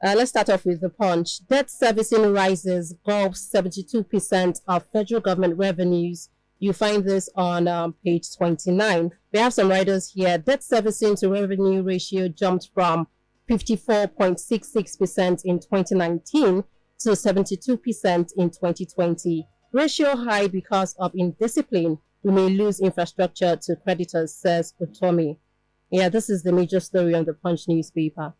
Let's start off with the punch. Debt servicing rises, gulps 72% of federal government revenues. You find this on page 29. We have some writers here. Debt servicing to revenue ratio jumped from 54.66% in 2019 to 72% in 2020. Ratio high because of indiscipline. We may lose infrastructure to creditors, says Utomi. Yeah, this is the major story on the Punch newspaper.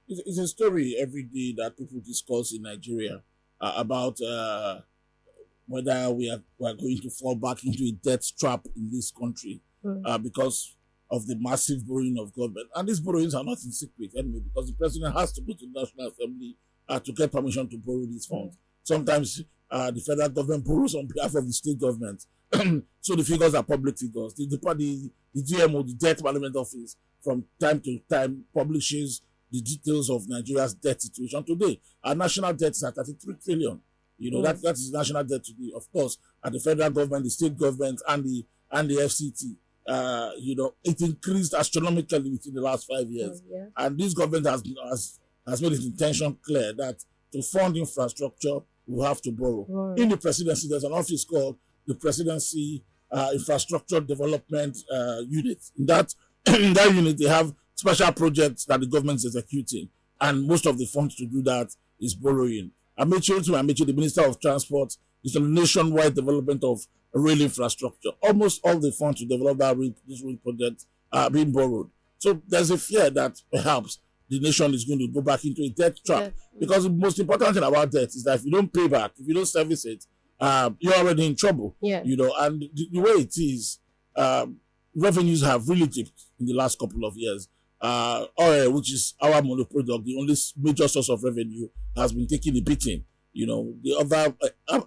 It's a story every day that people discuss in Nigeria about whether we are going to fall back into a debt trap in this country because of the massive borrowing of government. And these borrowings are not in secret anyway, because the president has to go to the National Assembly to get permission to borrow these funds. Sometimes the federal government borrows on behalf of the state government. So the figures are public figures. The DMO, the Debt Management Office, from time to time publishes the details of Nigeria's debt situation today. Our national debt is at 33 trillion. You know, that is national debt today, of course, at the federal government, the state government, and the FCT. You know, it increased astronomically within the last 5 years. And this government has made its intention clear that to fund infrastructure, we have to borrow. In the presidency, there's an office called the Presidency Infrastructure Development Unit. In that unit, they have special projects that the government is executing, and most of the funds to do that is borrowing. Amechi, the Minister of Transport, is on nationwide development of rail infrastructure. Almost all the funds to develop this rail project are being borrowed. So there's a fear that perhaps the nation is going to go back into a debt trap. Because the most important thing about debt is that if you don't pay back, if you don't service it, you're already in trouble. You know, and the way it is, revenues have really dipped in the last couple of years. Oil, which is our monopoly product, the only major source of revenue, has been taking a beating. You know, the other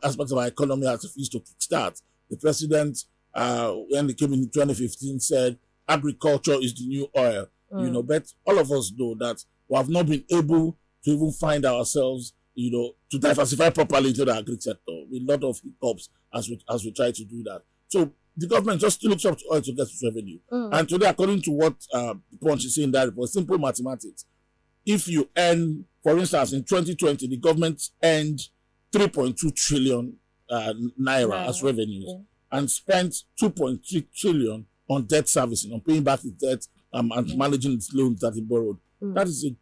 aspects of our economy has refused to kickstart. The president, when he came in 2015, said agriculture is the new oil. You know, but all of us know that we have not been able to even find ourselves, you know, to diversify properly into the agri sector with a lot of hiccups as we try to do that. So the government just looks up to oil to get its revenue. And today, according to what the Punch is saying, that it was simple mathematics. If you earn, for instance, in 2020, the government earned 3.2 trillion naira as revenues and spent 2.3 trillion on debt servicing, on paying back the debt and managing its loans that it borrowed. That is a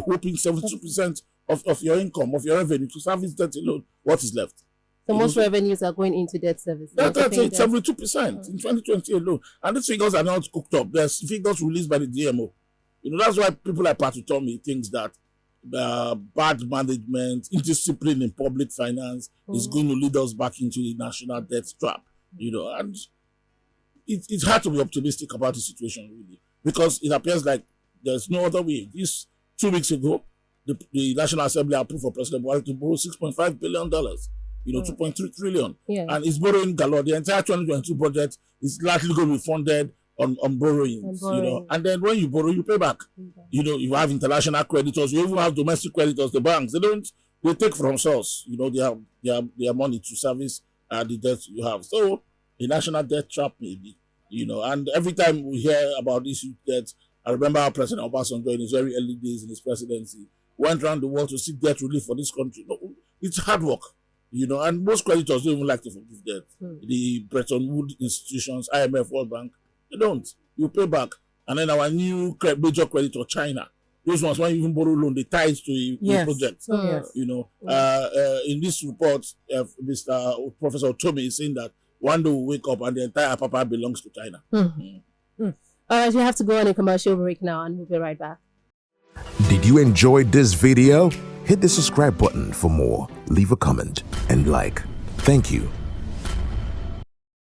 whopping 72% of your income, of your revenue to service debt alone. What is left? So most revenues are going into debt service. That's it, 72% in 2020 alone. And these figures are not cooked up. There's figures released by the DMO. You know, that's why people like Patutomi thinks that bad management, indiscipline in public finance is going to lead us back into the national debt trap. You know, and it's hard to be optimistic about the situation, really, because it appears like there's no other way. This 2 weeks ago, the National Assembly approved for President Buhari to borrow $6.5 billion. You know, 2.3 trillion. And it's borrowing galore. The entire 2022 budget is likely going to be funded on borrowings. You know, and then when you borrow, you pay back. You know, you have international creditors, you even have domestic creditors, the banks. They take from source. You know, they have money to service the debt you have. So a national debt trap maybe. You know, and every time we hear about this debt, I remember our President Obasanjo in his very early days in his presidency went around the world to seek debt relief for this country. No, it's hard work. You know, and most creditors don't even like to forgive debt. The Bretton Woods institutions, IMF, World Bank, they don't. You pay back. And then our new major creditor, China, those ones, when you even borrow loan, they tie it to a project. You know, in this report, Professor Tomei is saying that one day we'll wake up and the entire Papa belongs to China. All right, we have to go on a commercial break now and we'll be right back. Did you enjoy this video? Hit the subscribe button for more, leave a comment, and like. Thank you.